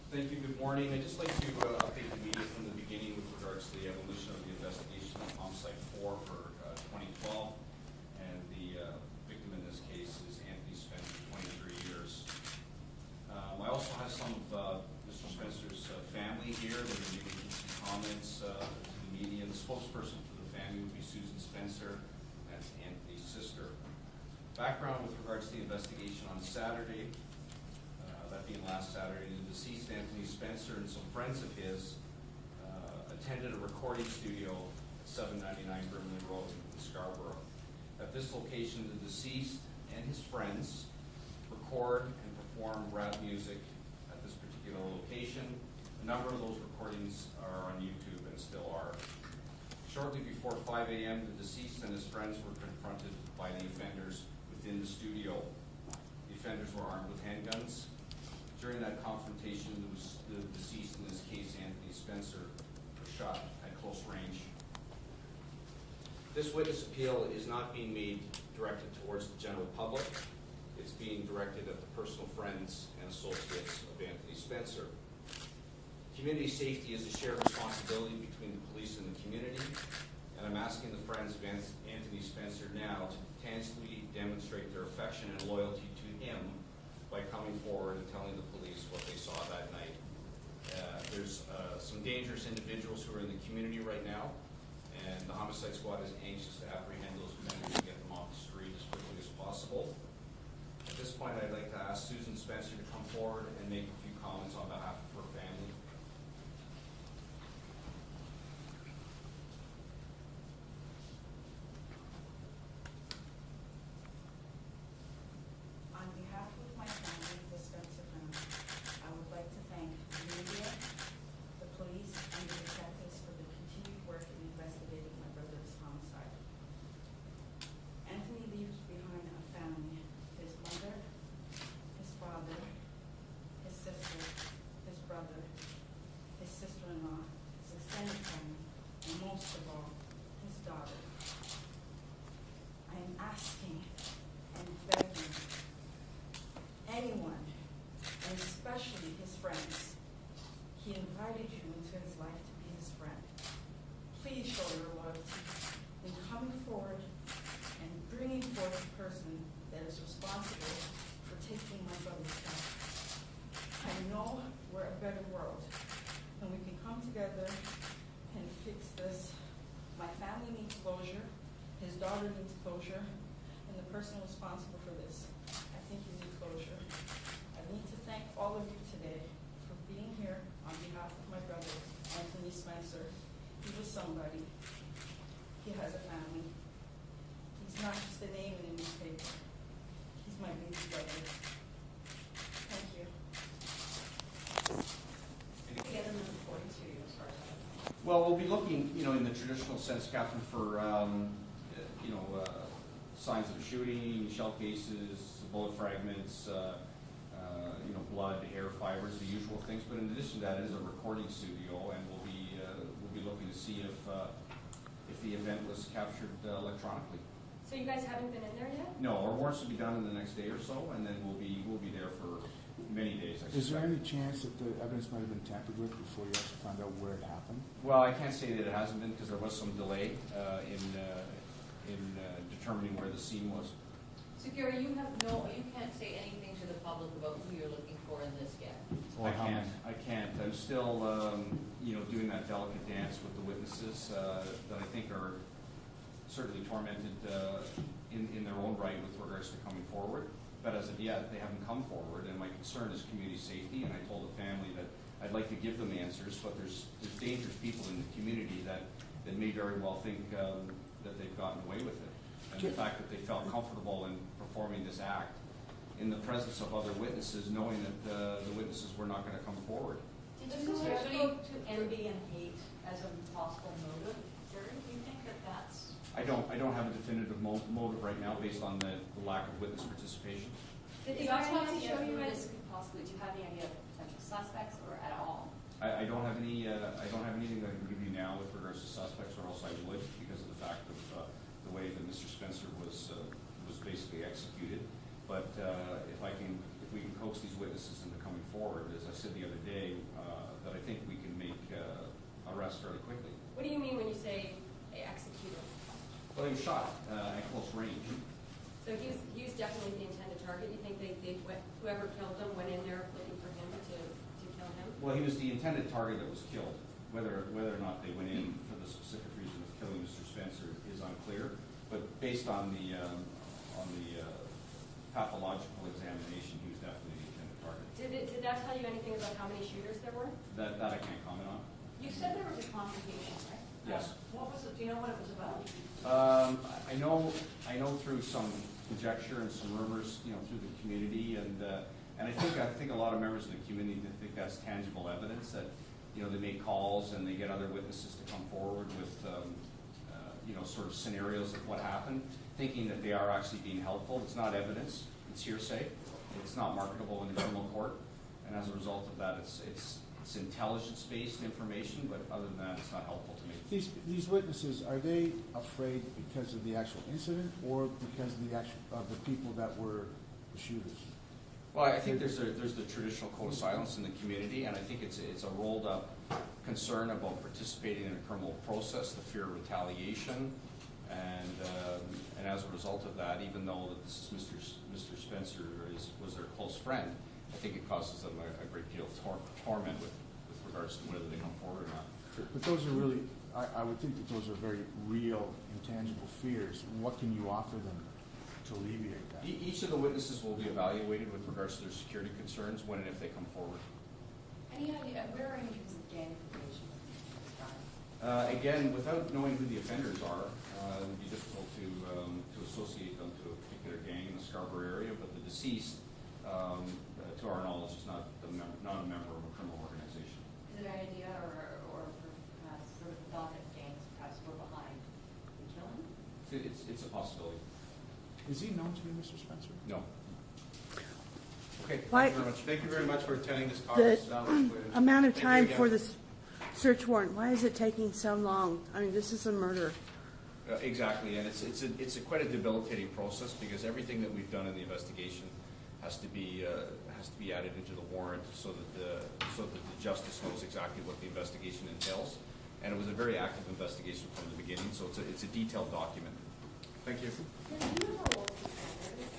Thank you. Good morning. I'd just like to update the media from the beginning with regards to the evolution of the investigation of homicide 4 for 2012. And the victim in this case is Anthony Spencer, 23 years. I also have some of Mr. Spencer's family here. They're going to be making some comments to the media. The spokesperson for the family would be Susan Spencer. That's Anthony's sister. Background with regards to the investigation on Saturday. That being last Saturday, the deceased Anthony Spencer and some friends of his attended a recording studio at 799 Brimley Road in Scarborough. At this location, the deceased and his friends record and perform rap music at this particular location. A number of those recordings are on YouTube and still are. Shortly before 5 a.m., the deceased and his friends were confronted by the offenders within the studio. The offenders were armed with handguns. During that confrontation, the deceased, in this case Anthony Spencer, was shot at close range. This witness appeal is not being made directed towards the general public. It's being directed at the personal friends and associates of Anthony Spencer. Community safety is a shared responsibility between the police and the community, and I'm asking the friends of Anthony Spencer now to tangibly demonstrate their affection and loyalty to him by coming forward and telling the police what they saw that night. There's some dangerous individuals who are in the community right now, and the homicide squad is anxious to apprehend those offenders and get them off the street as quickly as possible. At this point, I'd like to ask Susan Spencer to come forward and make a few comments on behalf of her family. Anyone, and especially his friends. He invited you into his life to be his friend. Please show your loyalty in coming forward and bringing forth the person that is responsible for taking my brother's life. I know we're a better world, and we can come together and fix this. My family needs closure, his daughter needs closure, and the person responsible for this, I think you need closure. I need to thank all of you today for being here on behalf of my brother, Anthony Spencer. He was somebody. He has a family. He's not just a name in the newspaper. He's my baby brother. Thank you. Well, we'll be looking, in the traditional sense, Catherine, for, signs of a shooting, shell cases, bullet fragments, blood, hair fibers, the usual things. But in addition to that, it is a recording studio, and we'll be looking to see if the event was captured electronically. So you guys haven't been in there yet? No, our warrants will be done in the next day or so, and then we'll be there for many days. Is there any chance that the evidence might have been tampered with before you actually found out where it happened? Well, I can't say that it hasn't been because there was some delay in determining where the scene was. So Gary, you can't say anything to the public about who you're looking for in this yet. Or how many? I can't. I'm still, doing that delicate dance with the witnesses that I think are certainly tormented in their own right with regards to coming forward. But as of yet, they haven't come forward, and my concern is community safety. And I told the family that I'd like to give them answers, but there's dangerous people in the community that may very well think that they've gotten away with it. And the fact that they felt comfortable in performing this act in the presence of other witnesses, knowing that the witnesses were not going to come forward. Did you spoke to envy and hate as a possible motive, Gary? Do you think that that's... I don't have a definitive motive right now based on the lack of witness participation. Did you guys want to show you guys could possibly, do you have any idea of potential suspects or at all? I don't have any. I don't have anything that I can give you now with regards to suspects, or else I would, because of the fact of the way that Mr. Spencer was basically executed. But if we can coax these witnesses into coming forward, as I said the other day, think we can make arrests fairly quickly. What do you mean when you say executed? Well, he was shot at close range. So he was definitely the intended target. You think whoever killed him went in there looking for him to kill him? Well, he was the intended target that was killed. Whether or not they went in for the specific reason of killing Mr. Spencer is unclear. But based on the pathological examination, he was definitely the intended target. Did that tell you anything about how many shooters there were? That I can't comment on. You said there was a confrontation, right? Yes. What was it, do you know what it was about? I know through some conjecture and some rumors, through the community, and I think a lot of members of the community think that's tangible evidence that, they make calls and they get other witnesses to come forward with, sort of scenarios of what happened, thinking that they are actually being helpful. It's not evidence; it's hearsay. It's not marketable in the criminal court, and as a result of that, it's intelligence-based information. But other than that, it's not helpful to me. These witnesses, are they afraid because of the actual incident or because of the people that were the shooters? Well, I think there's the traditional code of silence in the community, and I think it's a rolled up concern about participating in a criminal process, the fear of retaliation, and as a result of that, even though that this is Mr. Spencer was their close friend, I think it causes them a great deal of torment with regards to whether they come forward or not. But those are really, I would think that those are very real, intangible fears. What can you offer them to alleviate that? Each of the witnesses will be evaluated with regards to their security concerns when and if they come forward. Any idea, where are you in terms of gang affiliations? Again, without knowing who the offenders are, it would be difficult to associate them to a particular gang in the Scarborough area, but the deceased, to our knowledge, is not a member of a criminal organization. Is it an idea or perhaps sort of thought that gangs perhaps were behind the killing? It's a possibility. Is he known to you, Mr. Spencer? No. Okay, Why- thank you very much. Thank you very much for attending this The conference. amount of Thank you time again. for this search warrant, why is it taking so long? I mean, this is a murder. Exactly, and it's quite a debilitating process because everything that we've done in the investigation has to be added into the warrant so that the justice knows exactly what the investigation entails. And it was a very active investigation from the beginning, so it's a detailed document. Thank you. Did you ever work with